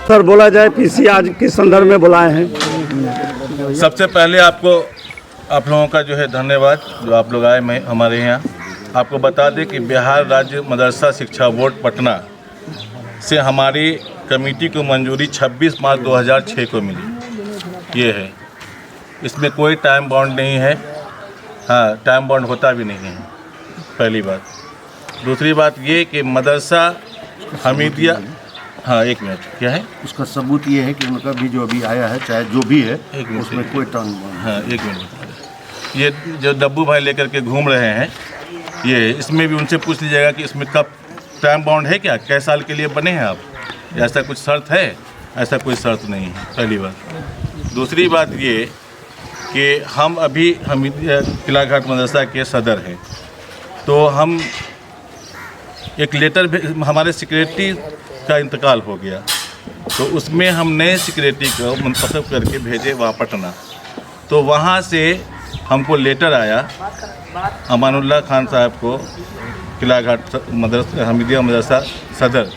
Sir बोला जाए PC आज किस संदर्भ में बुलाए हैं? सबसे पहले आपको आप लोगों का जो है धन्यवाद जो आप लोग आए हमारे यहाँ। आपको बता दें कि बिहार राज्य मदरसा शिक्षा बोर्ड पटना से हमारी कमेटी को मंजूरी 26 मार्च 2006 को मिली। ये है, इसमें कोई टाइम बाउंड नहीं है। हाँ, टाइम बाउंड होता भी नहीं है, पहली बात। दूसरी बात ये कि मदरसा हमीदिया, हाँ एक मिनट, क्या है उसका सबूत ये है कि उनका भी जो अभी आया है, चाहे जो भी है, उसमें कोई टाइम बाउंड। हाँ एक मिनट, ये जो डब्बू भाई लेकर के घूम रहे हैं, ये इसमें भी उनसे पूछ लीजिएगा कि इसमें कब टाइम बाउंड है, क्या कै साल के लिए बने हैं आप, ऐसा कुछ शर्त है? ऐसा कोई शर्त नहीं है, पहली बात। दूसरी बात ये कि हम अभी किला घाट मदरसा के सदर हैं, तो हम एक लेटर हमारे सेक्रेटरी का इंतकाल हो गया, तो उसमें हम नए सेक्रेटरी को मुंतखब करके भेजे वहाँ पटना। तो वहाँ से हमको लेटर आया अमानुल्लाह खान साहब को, किला घाट मदरसा हमीदिया मदरसा सदर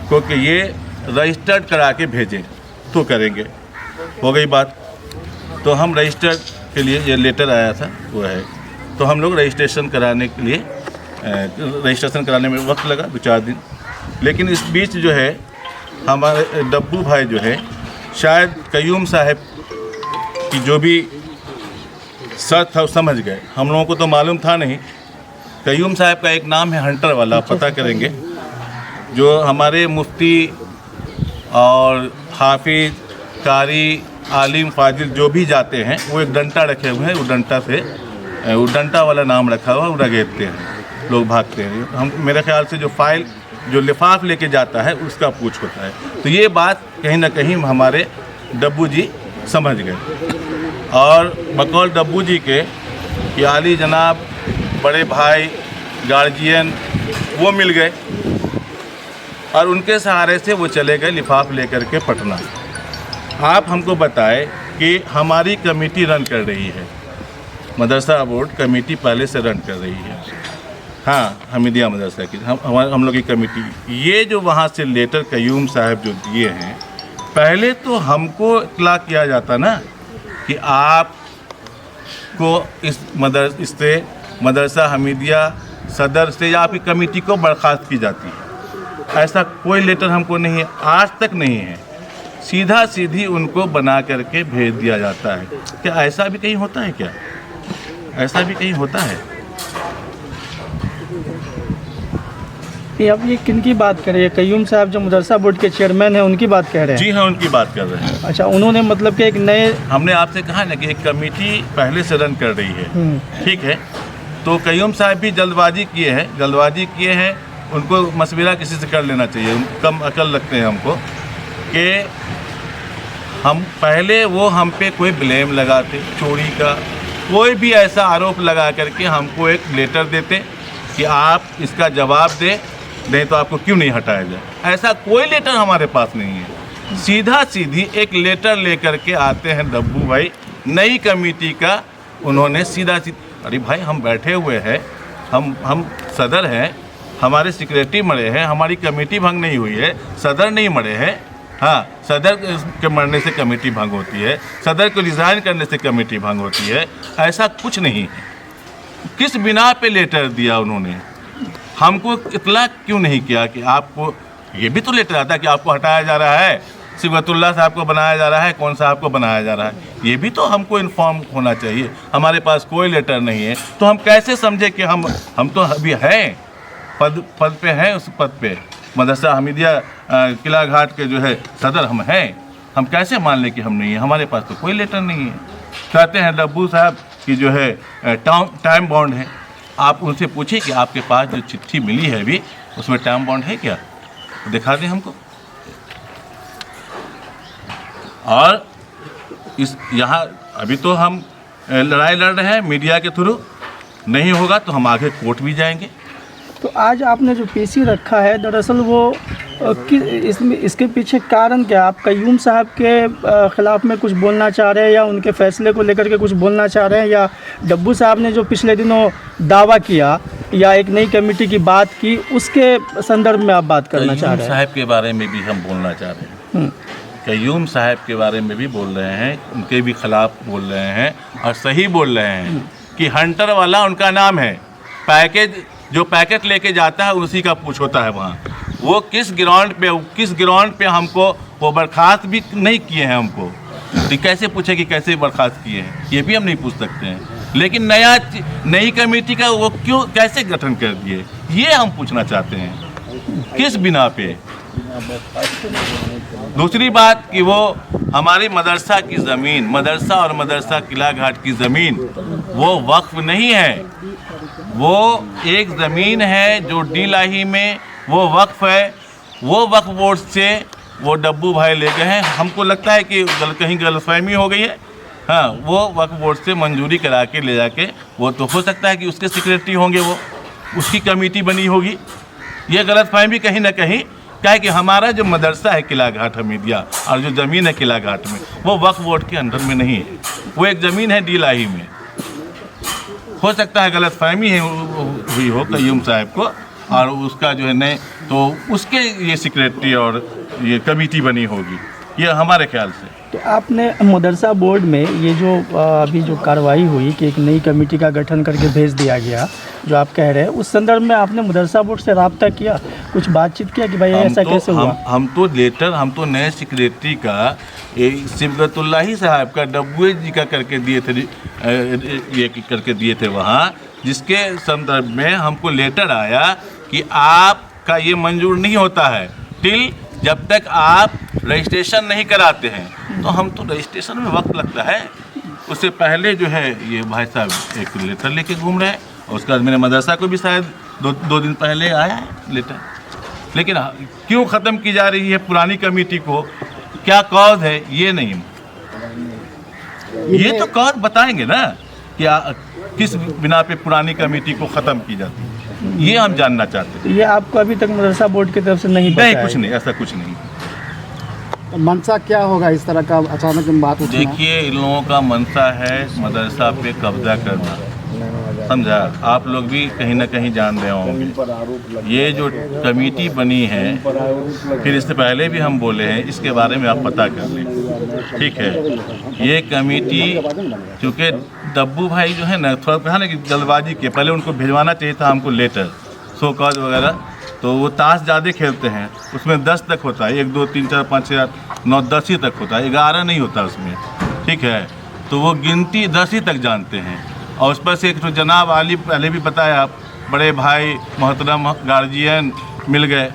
को, कि ये रजिस्टर्ड करा के भेजें तो करेंगे। हो गई बात, तो हम रजिस्टर्ड के लिए ये लेटर आया था वो है, तो हम लोग रजिस्ट्रेशन कराने के लिए रजिस्ट्रेशन कराने में वक्त लगा 2-4 दिन। लेकिन इस बीच जो है हमारे डब्बू भाई जो है, शायद कयूम साहब की जो भी शर्त था वो समझ गए। हम लोगों को तो मालूम था नहीं। कयूम साहब का एक नाम है हंटर वाला, पता करेंगे, जो हमारे मुफ्ती और हाफिज, कारी, आलिम, फाजिल जो भी जाते हैं, वो एक डंटा रखे हुए हैं, वो डंटा वाला नाम रखा हुआ है, वो रगेदते हैं, लोग भागते हैं। हम मेरे ख्याल से जो फाइल जो लिफाफ लेके जाता है उसका पूछ होता है। तो ये बात कहीं ना कहीं हमारे डब्बू जी समझ गए, और बकौल डब्बू जी के कि आली जनाब, बड़े भाई, गार्जियन वो मिल गए, और उनके सहारे से वो चले गए लिफाफ लेकर के पटना। आप हमको बताएं कि हमारी कमेटी रन कर रही है, मदरसा बोर्ड कमेटी पहले से रन कर रही है, हाँ हमीदिया मदरसा की हम लोग की कमेटी। ये जो वहाँ से लेटर कयूम साहब जो दिए हैं, पहले तो हमको इत्तला किया जाता ना कि आपको इससे मदरसा हमीदिया सदर से या आपकी कमेटी को बर्खास्त की जाती है। ऐसा कोई लेटर हमको नहीं है, आज तक नहीं है। सीधा सीधी उनको बना करके भेज दिया जाता है। क्या ऐसा भी कहीं होता है? क्या ऐसा भी कहीं होता है? अब ये किन की बात कर रहे हैं? कयूम साहब जो मदरसा बोर्ड के चेयरमैन हैं, उनकी बात कह रहे हैं? जी हाँ, उनकी बात कर रहे हैं। अच्छा, उन्होंने मतलब कि एक नए, हमने आपसे कहा ना कि एक कमेटी पहले से रन कर रही है, ठीक है। तो कयूम साहब भी जल्दबाजी किए हैं। उनको मशविरा किसी से कर लेना चाहिए। कम अकल लगते हैं हमको कि हम पहले वो हम पे कोई ब्लेम लगाते, चोरी का कोई भी ऐसा आरोप लगा करके हमको एक लेटर देते कि आप इसका जवाब दें, नहीं तो आपको क्यों नहीं हटाया जाए। ऐसा कोई लेटर हमारे पास नहीं है। सीधा सीधी एक लेटर लेकर के आते हैं डब्बू भाई, नई कमेटी का। उन्होंने सीधा अरे भाई, हम बैठे हुए हैं, हम सदर हैं, हमारे सेक्रेटरी मरे हैं, हमारी कमेटी भंग नहीं हुई है, सदर नहीं मरे हैं। हाँ, सदर के मरने से कमेटी भंग होती है, सदर को रिज़ाइन करने से कमेटी भंग होती है। ऐसा कुछ नहीं है। किस बिना पे लेटर दिया उन्होंने? हमको इतला क्यों नहीं किया कि आपको, ये भी तो लेटर आता है कि आपको हटाया जा रहा है, सिबतुल्ला साहब को बनाया जा रहा है, कौन साहब को बनाया जा रहा है, ये भी तो हमको इन्फॉर्म होना चाहिए। हमारे पास कोई लेटर नहीं है, तो हम कैसे समझे कि हम तो अभी हैं, पद पे हैं, उस पद पे मदरसा हमीदिया किला घाट के जो है सदर हम हैं। हम कैसे मान लें कि हम नहीं हैं? हमारे पास तो कोई लेटर नहीं है। कहते हैं डब्बू साहब कि जो है टाइम बाउंड है। आप उनसे पूछिए कि आपके पास जो चिट्ठी मिली है अभी, उसमें टाइम बाउंड है क्या? दिखा दें हमको। और यहाँ अभी तो हम लड़ाई लड़ रहे हैं मीडिया के थ्रू, नहीं होगा तो हम आगे कोर्ट भी जाएंगे। तो आज आपने जो पीसी रखा है, दरअसल वो इसके पीछे कारण क्या? आप कयूम साहब के ख़िलाफ़ में कुछ बोलना चाह रहे हैं, या उनके फ़ैसले को लेकर के कुछ बोलना चाह रहे हैं, या डब्बू साहब ने जो पिछले दिनों दावा किया या एक नई कमेटी की बात की, उसके संदर्भ में आप बात करना चाह रहे हैं? साहब के बारे में भी हम बोलना चाह रहे हैं। कयूम साहब के बारे में भी बोल रहे हैं, उनके भी खिलाफ बोल रहे हैं और सही बोल रहे हैं कि हंटर वाला उनका नाम है। पैकेज जो पैकेट लेके जाता है उसी का पूछ होता है वहाँ। वो किस ग्राउंड पे हमको वो बर्खास्त भी नहीं किए हैं हमको, तो कैसे पूछे कि कैसे बर्खास्त किए हैं, ये भी हम नहीं पूछ सकते हैं। लेकिन नई कमेटी का वो क्यों कैसे गठन कर दिए, ये हम पूछना चाहते हैं, किस बिना पे। दूसरी बात कि वो हमारी मदरसा की ज़मीन, मदरसा और मदरसा किला घाट की ज़मीन वो वक्फ नहीं है, वो एक ज़मीन है जो डी लाही में वो वक्फ है। वो वक्फ बोर्ड से वो डब्बू भाई ले गए हैं। हमको लगता है कि कहीं गलतफहमी हो गई है। हाँ, वो वक्फ बोर्ड से मंजूरी करा के ले जाके, वो तो हो सकता है कि उसके सेक्रेटरी होंगे, वो उसकी कमेटी बनी होगी। ये गलतफहमी कहीं ना कहीं क्या है कि हमारा जो मदरसा है किला घाट हमीदिया और जो ज़मीन है किला घाट में वो वक्फ बोर्ड के अंडर में नहीं है, वो एक ज़मीन है डी लाही में। हो सकता है गलतफहमी है हुई हो कयूम साहब को, और उसका जो है नहीं तो उसके ये सेक्रेटरी और ये कमेटी बनी होगी, ये हमारे ख्याल से। तो आपने मदरसा बोर्ड में ये जो अभी जो कार्रवाई हुई कि एक नई कमेटी का गठन करके भेज दिया गया, जो आप कह रहे हैं, उस संदर्भ में आपने मदरसा बोर्ड से रब्ता किया, कुछ बातचीत किया कि भाई ऐसा कैसे हुआ? हम तो नए सेक्रेटरी का सिबगतुल्लाही साहब का डब्बू जी का करके दिए थे, ये करके दिए थे वहाँ, जिसके संदर्भ में हमको लेटर आया कि आपका ये मंजूर नहीं होता है टिल जब तक आप रजिस्ट्रेशन नहीं कराते हैं। तो हम तो रजिस्ट्रेशन में वक्त लगता है, उससे पहले जो है ये भाई साहब एक लेटर लेके घूम रहे हैं, और उसके बाद मेरे मदरसा को भी शायद दो दिन पहले आया है लेटर। लेकिन क्यों ख़त्म की जा रही है पुरानी कमेटी को, क्या कॉज है, ये नहीं, ये तो कॉज बताएंगे ना कि किस बिना पे पुरानी कमेटी को ख़त्म की जाती है, ये हम जानना चाहते हैं। ये आपको अभी तक मदरसा बोर्ड की तरफ से नहीं पता? नहीं, कुछ नहीं, ऐसा कुछ नहीं। मनसा क्या होगा इस तरह का अचानक बात उठना? देखिए, इन लोगों का मनसा है मदरसा पे कब्जा करना, समझा। आप लोग भी कहीं ना कहीं जान रहे होंगे ये जो कमेटी बनी है, फिर इससे पहले भी हम बोले हैं, इसके बारे में आप पता कर लें, ठीक है। ये कमेटी चूँकि डब्बू भाई जो है ना, थोड़ा कहा ना कि जल्दबाजी के पहले उनको भिजवाना चाहिए था हमको लेटर सो कॉज वगैरह, तो वो ताश ज़्यादा खेलते हैं, उसमें 10 तक होता है, 1 2 3 4 5 6 8 9 10 ही तक होता है, 11 नहीं होता उसमें, ठीक है। तो वो गिनती 10 ही तक जानते हैं। और उस पर से एक तो जनाब आली पहले भी बताया, आप बड़े भाई मोहतरम गार्जियन मिल गए,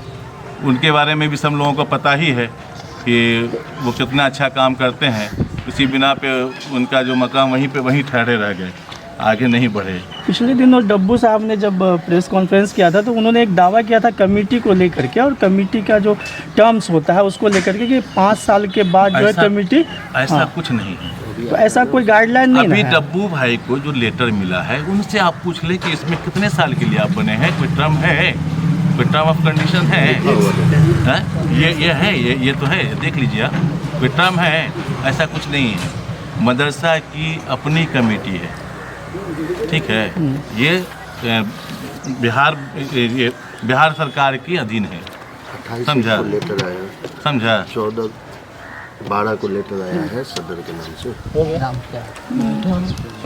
उनके बारे में भी सब लोगों को पता ही है कि वो कितना अच्छा काम करते हैं। इसी बिना पे उनका जो मकाम वहीं पे वहीं ठहरे रह गए, आगे नहीं बढ़े। पिछले दिनों डब्बू साहब ने जब प्रेस कॉन्फ्रेंस किया था तो उन्होंने एक दावा किया था कमेटी को लेकर के, और कमेटी का जो टर्म्स होता है उसको लेकर के कि 5 साल के बाद जो है कमेटी, ऐसा कुछ नहीं है। तो ऐसा कोई गाइडलाइन नहीं अभी है। डब्बू भाई को जो लेटर मिला है उनसे आप पूछ ले कि इसमें कितने साल के लिए आप बने हैं, कोई टर्म है, कोई टर्म ऑफ कंडीशन है? ये है, ये तो है, देख लीजिए आप, कोई टर्म है, ऐसा कुछ नहीं है। मदरसा की अपनी कमेटी है, ठीक है। ये बिहार सरकार के अधीन है, समझा, लेटर आया, समझा। 14/12 को लेटर आया है सदर के नाम से।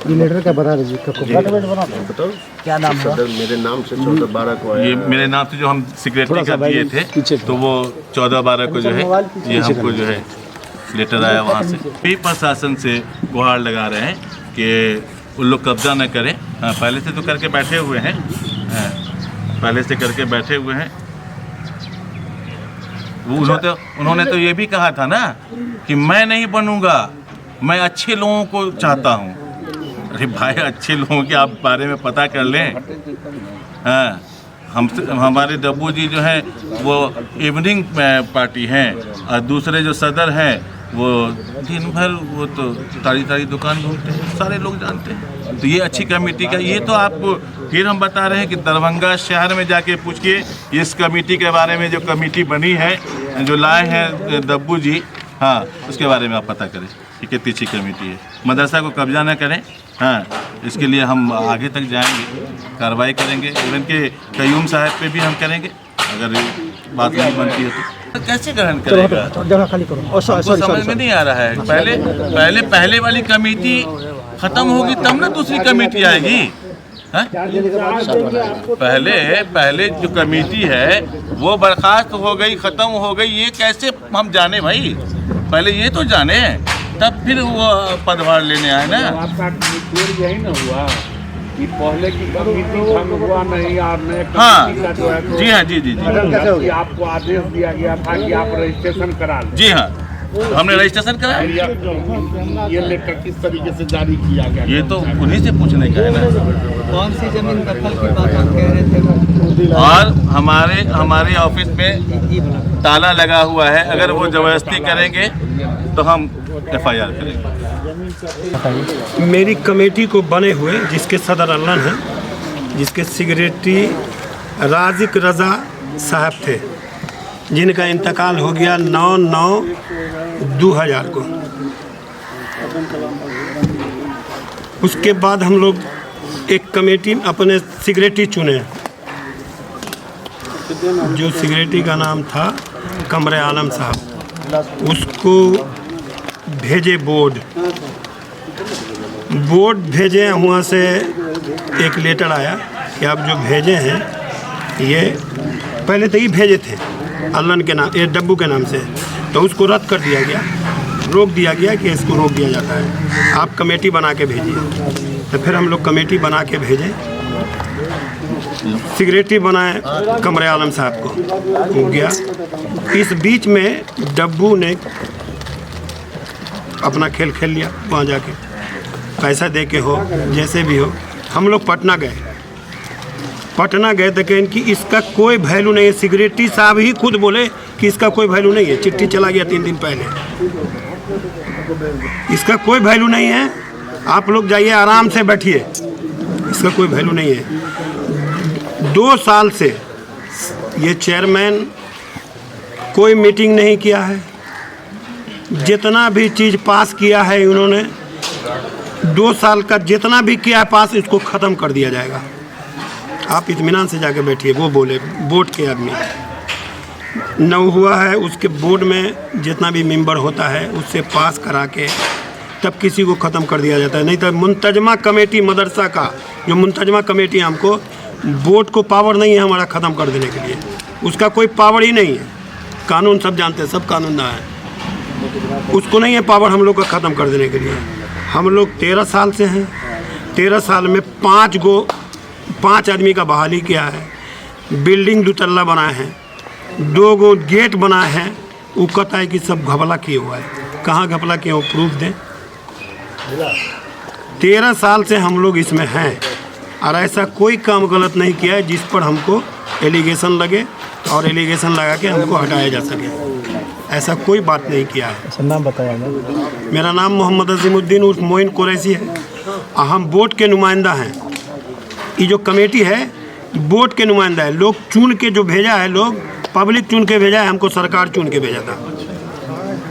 ये लेटर का बता दीजिए कब बताओ क्या नाम है? सदर मेरे नाम से 14/12 को आया। ये मेरे नाम से जो हम सेक्रेटरी का दिए थे, तो वो 14/12 को जो है ये हमको जो है लेटर आया वहाँ से। भी प्रशासन से गुहार लगा रहे हैं कि उन लोग कब्जा न करें। हाँ, पहले से तो करके बैठे हुए हैं, हाँ, पहले से करके बैठे हुए हैं। उन्होंने तो ये भी कहा था ना कि मैं नहीं बनूंगा, मैं अच्छे लोगों को चाहता हूँ। अरे भाई, अच्छे लोगों के आप बारे में पता कर लें। हाँ, हमारे डब्बू जी जो हैं वो इवनिंग पार्टी हैं, और दूसरे जो सदर हैं वो दिन भर वो तो तारी दुकान घूमते हैं, सारे लोग जानते हैं। तो ये अच्छी कमेटी का, ये तो आपको फिर हम बता रहे हैं कि दरभंगा शहर में जाके पूछिए इस कमेटी के बारे में, जो कमेटी बनी है, जो लाए हैं डब्बू जी, हाँ, उसके बारे में आप पता करें कि कितनी अच्छी कमेटी है। मदरसा को कब्जा न करें, हाँ, इसके लिए हम आगे तक जाएंगे, कार्रवाई करेंगे, इवन के कयूम साहब पे भी हम करेंगे अगर बात नहीं बनती है तो। कैसे ग्रहण करेगा? जगह खाली करो। हमको समझ में नहीं आ रहा है। पहले वाली कमेटी खत्म होगी तब ना दूसरी कमेटी आएगी। हाँ? पहले जो कमेटी है वो बर्खास्त हो गई, खत्म हो गई, ये कैसे हम जाने भाई? पहले ये तो जाने तब फिर वो पदभार लेने आए ना। आपका यही ना हुआ कि पहले की कमेटी भंग हुआ नहीं और नए हाँ कमेटी का जो है तो जी हाँ जी जी जी कि आपको आदेश दिया गया था कि आप रजिस्ट्रेशन करा लें। जी हाँ, हमने रजिस्ट्रेशन कराया। ये लेटर किस तरीके से जारी किया गया? ये तो उन्हीं से पूछने का है ना। कौन सी जमीन दखल की बात आप कह रहे थे? और हमारे ऑफिस में ताला लगा हुआ है, अगर वो जबरदस्ती करेंगे तो हम FIR करेंगे। मेरी कमेटी को बने हुए जिसके सदर अल्लन हैं, जिसके सेक्रेटरी राजिक रज़ा साहब थे, जिनका इंतकाल हो गया 9/9/2000 को। उसके बाद हम लोग एक कमेटी अपने सेक्रेटरी चुने, जो सेक्रेटरी का नाम था कमरे आलम साहब। उसको भेजे बोर्ड भेजे, वहाँ से एक लेटर आया कि आप जो भेजे हैं ये पहले तो ही भेजे थे अल्लन के नाम, ये डब्बू के नाम से, तो उसको रद्द कर दिया गया, रोक दिया गया कि इसको रोक दिया जाता है, आप कमेटी बना के भेजिए। तो फिर हम लोग कमेटी बना के भेजे, सेक्रेटरी बनाए कमरे आलम साहब को, हो गया। इस बीच में डब्बू ने अपना खेल खेल लिया, वहाँ जाके पैसा दे के हो जैसे भी हो। हम लोग पटना गए तो कहें कि इसका कोई वैल्यू नहीं है। सेक्रेटरी साहब ही खुद बोले कि इसका कोई वैल्यू नहीं है, चिट्ठी चला गया 3 दिन पहले, इसका कोई वैल्यू नहीं है, आप लोग जाइए आराम से बैठिए, इसका कोई वैल्यू नहीं है। 2 साल से ये चेयरमैन कोई मीटिंग नहीं किया है, जितना भी चीज़ पास किया है इन्होंने 2 साल का जितना भी किया है पास, इसको ख़त्म कर दिया जाएगा। आप इत्मीनान से जाके बैठिए। वो बोले बोर्ड के आदमी न हुआ है, उसके बोर्ड में जितना भी मेंबर होता है उससे पास करा के तब किसी को ख़त्म कर दिया जाता है। नहीं तो मुंतजमा कमेटी मदरसा का जो मुंतजमा कमेटी, हमको बोर्ड को पावर नहीं है हमारा ख़त्म कर देने के लिए, उसका कोई पावर ही नहीं है। कानून सब जानते हैं, सब कानूनदान है, उसको नहीं है पावर हम लोग का ख़त्म कर देने के लिए। हम लोग 13 साल से हैं, 13 साल में 5 आदमी का बहाली किया है, बिल्डिंग 2 तल्ला बनाए हैं, 2 गो गेट बनाए हैं। वो कहता है कि सब घपला किए हुआ है, कहाँ घपला किए हो प्रूफ दें। 13 साल से हम लोग इसमें हैं और ऐसा कोई काम गलत नहीं किया है जिस पर हमको एलिगेशन लगे और एलिगेशन लगा के हमको हटाया जा सके, ऐसा कोई बात नहीं किया है। नाम बताया? मेरा नाम मोहम्मद अजीमुद्दीन उर्फ मोइन कुरैशी है और हम बोर्ड के नुमाइंदा हैं। ये जो कमेटी है बोर्ड के नुमाइंदा है, लोग चुन के जो भेजा है, लोग पब्लिक चुन के भेजा है, हमको सरकार चुन के भेजा था।